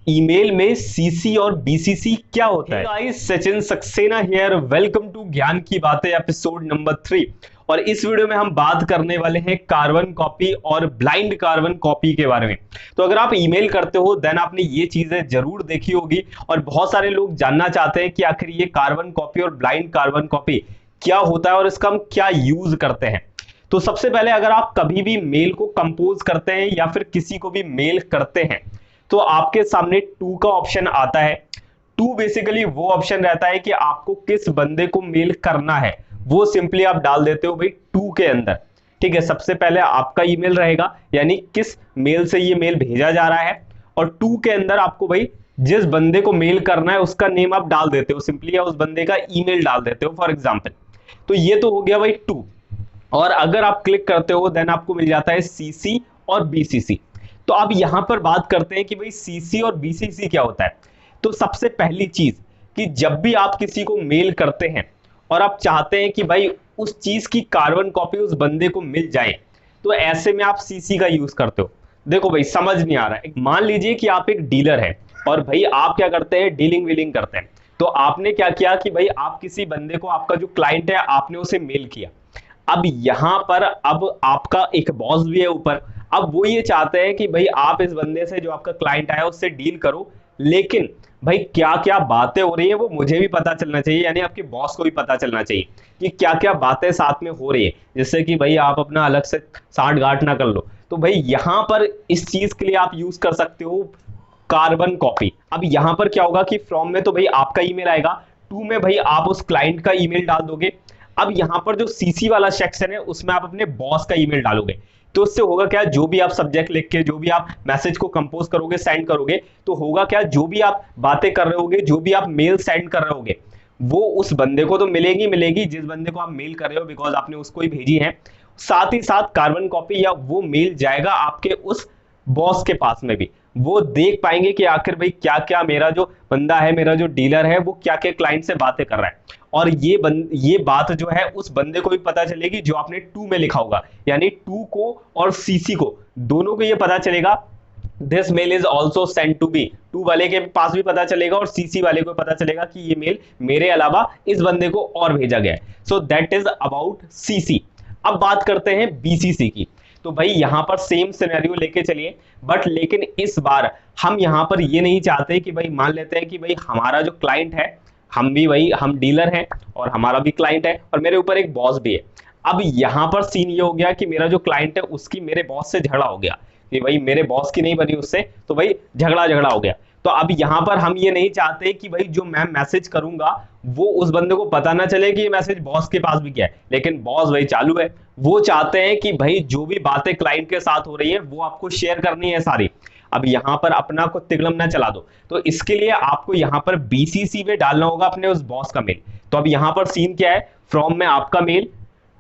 Email में CC और BCC क्या होता है। Guys, Sachin Saxena here, welcome to Gyan ki बातें एपिसोड नंबर 3। और इस वीडियो में हम बात करने वाले हैं कार्बन कॉपी और ब्लाइंड कार्बन कॉपी के बारे में। तो अगर आप ईमेल करते हो देन आपने ये चीजें जरूर देखी होगी और बहुत सारे लोग जानना चाहते हैं कि आखिर ये कार्बन कॉपी और ब्लाइंड कार्बन कॉपी क्या होता है और इसका हम क्या यूज करते हैं। तो सबसे पहले अगर आप कभी भी मेल को कंपोज करते हैं या फिर किसी को भी मेल करते हैं तो आपके सामने टू का ऑप्शन आता है। टू बेसिकली वो ऑप्शन रहता है कि आपको किस बंदे को मेल करना है, वो सिंपली आप डाल देते हो भाई टू के अंदर। ठीक है, सबसे पहले आपका ईमेल रहेगा यानी किस मेल से ये मेल भेजा जा रहा है, और टू के अंदर आपको भाई जिस बंदे को मेल करना है उसका नेम आप डाल देते हो सिंपली, या उस बंदे का ईमेल डाल देते हो फॉर एग्जांपल। तो ये तो हो गया भाई टू। और अगर आप क्लिक करते हो देन आपको मिल जाता है सीसी और बीसीसी। तो अब यहां पर बात करते हैं कि भाई सीसी और बीसीसी क्या होता है। तो सबसे पहली चीज कि जब भी आप किसी को मेल करते हैं और आप चाहते हैं कि भाई उस चीज की कार्बन कॉपी उस बंदे को मिल जाए, तो ऐसे में आप सीसी का यूज करते हो। देखो भाई, समझ नहीं आ रहा है, मान लीजिए कि आप एक डीलर है और भाई आप क्या करते हैं, डीलिंग वीलिंग करते हैं। तो आपने क्या किया कि भाई आप किसी बंदे को, आपका जो क्लाइंट है, आपने उसे मेल किया। अब यहां पर अब आपका एक बॉस भी है ऊपर। अब वो ये चाहते हैं कि भाई आप इस बंदे से, जो आपका क्लाइंट आया, उससे डील करो, लेकिन भाई क्या क्या बातें हो रही है वो मुझे भी पता चलना चाहिए, यानी आपके बॉस को भी पता चलना चाहिए कि क्या क्या बातें साथ में हो रही है, जिससे कि भाई आप अपना अलग से साठ गांठ ना कर लो। तो भाई यहां पर इस चीज के लिए आप यूज कर सकते हो कार्बन कॉपी। अब यहां पर क्या होगा कि फ्रॉम में तो भाई आपका ईमेल आएगा, टू में भाई आप उस क्लाइंट का ईमेल डाल दोगे। अब यहां पर जो सीसी वाला सेक्शन है उसमें आप अपने बॉस का ईमेल डालोगे। तो उससे होगा क्या, जो भी आप सब्जेक्ट लिख के, जो भी आप मैसेज को कंपोज करोगे, सेंड करोगे, तो होगा क्या, जो भी आप बातें कर रहे होगे, जो भी आप मेल सेंड कर रहे होगे, वो उस बंदे को तो मिलेगी मिलेगी जिस बंदे को आप मेल कर रहे हो, बिकॉज आपने उसको ही भेजी है। साथ ही साथ कार्बन कॉपी या वो मेल जाएगा आपके उस बॉस के पास में भी। वो देख पाएंगे कि आखिर भाई क्या क्या मेरा जो बंदा है, मेरा जो डीलर है, वो क्या क्या क्लाइंट से बातें कर रहा है। और ये बात जो है उस बंदे को भी पता चलेगी जो आपने टू में लिखा होगा, यानी टू को और सीसी को, दोनों को ये पता चलेगा this mail is also send to B. To वाले के पास भी पता चलेगा और सीसी वाले को पता चलेगा कि ये मेल मेरे अलावा इस बंदे को और भेजा गया है। So that is about CC. अब बात करते हैं बीसीसी की। तो भाई यहां पर सेम सिनेरियो लेके चलिए, बट लेकिन इस बार हम यहां पर ये नहीं चाहते कि भाई, मान लेते हैं कि भाई हमारा जो क्लाइंट है, हम भी वही, हम डीलर हैं और हमारा भी क्लाइंट है और मेरे ऊपर एक बॉस भी है। अब यहां पर सीन ये हो गया कि मेरा जो क्लाइंट है उसकी मेरे बॉस से झगड़ा हो गया कि भाई मेरे बॉस की नहीं बनी उससे, तो भाई झगड़ा झगड़ा हो गया। तो अब यहां पर हम ये नहीं चाहते कि भाई जो मैं मैसेज करूंगा वो उस बंदे को पता ना चले कि ये मैसेज बॉस के पास भी गया है, लेकिन बॉस भाई चालू है। वो चाहते हैं कि भाई जो भी बातें क्लाइंट के साथ हो रही है वो आपको शेयर करनी है सारी। अब यहां पर अपना को तिगड़म ना चला दो, तो इसके लिए आपको यहां पर बीसीसी में डालना होगा अपने उस बॉस का मेल। तो अब यहां पर सीन क्या है, फ्रॉम में आपका मेल,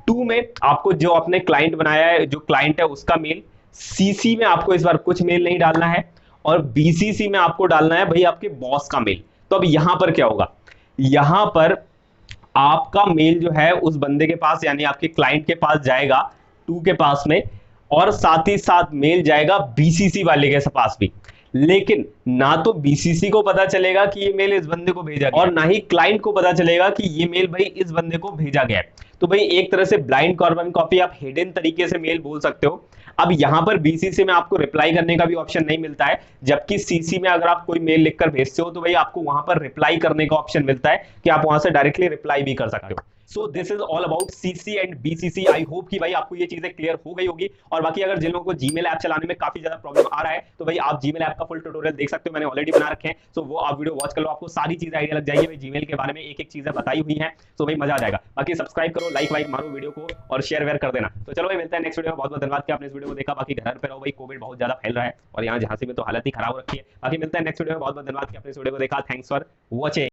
टू में आपको जो अपने क्लाइंट बनाया है, जो क्लाइंट है उसका मेल, सीसी में आपको इस बार कुछ मेल नहीं डालना है, और बीसीसी में आपको डालना है भाई आपके बॉस का मेल। तो अब यहां पर क्या होगा, यहां पर आपका मेल जो है उस बंदे के पास, यानी आपके क्लाइंट के पास जाएगा, टू के पास में, और साथ ही साथ मेल जाएगा बीसीसी वाले के पास भी। लेकिन ना तो बीसीसी को पता चलेगा कि ये मेल इस बंदे को भेजा गया और ना ही क्लाइंट को पता चलेगा कि ये मेल भाई इस बंदे को भेजा गया है। तो भाई एक तरह से ब्लाइंड कार्बन कॉपी, आप हिडन तरीके से मेल बोल सकते हो। अब यहां पर बीसीसी में आपको रिप्लाई करने का भी ऑप्शन नहीं मिलता है, जबकि सीसी में अगर आप कोई मेल लिखकर भेजते हो तो भाई आपको वहां पर रिप्लाई करने का ऑप्शन मिलता है कि आप वहां से डायरेक्टली रिप्लाई भी कर सकते हो। So this is all about CC and BCC. I hope कि भाई आपको ये चीजें क्लियर हो गई होगी। और बाकी अगर जिन लोगों को जीमेल ऐप चलाने में काफी ज्यादा प्रॉब्लम आ रहा है तो भाई आप जीमेल ऐप का फुल ट्यूटोरियल देख सकते हो, मैंने ऑलरेडी बना रखे हैं। सो वो आप वीडियो वॉच कर लो, आपको सारी चीजें आइडिया लग जाएगी। भाई जीमेल के बारे में एक एक चीजें बताई हुई है, तो भाई मजा आ जाएगा। बाकी सब्सक्राइब करो, लाइक वाइक मारो वीडियो को और शेयर वेयर कर देना। तो चलो भाई मिलते हैं नेक्स्ट वीडियो में। बहुत बहुत धन्यवाद कि आपने इस वीडियो को देखा। बाकी घर पे रहो भाई, कोविड बहुत ज्यादा फैल रहा है और यहाँ झांसी में तो हालत ही खराब हो रखी है। बाकी मिलते हैं नेक्स्ट वीडियो में। बहुत बहुत धन्यवाद कि आपने इस वीडियो को देखा। Thanks for watching.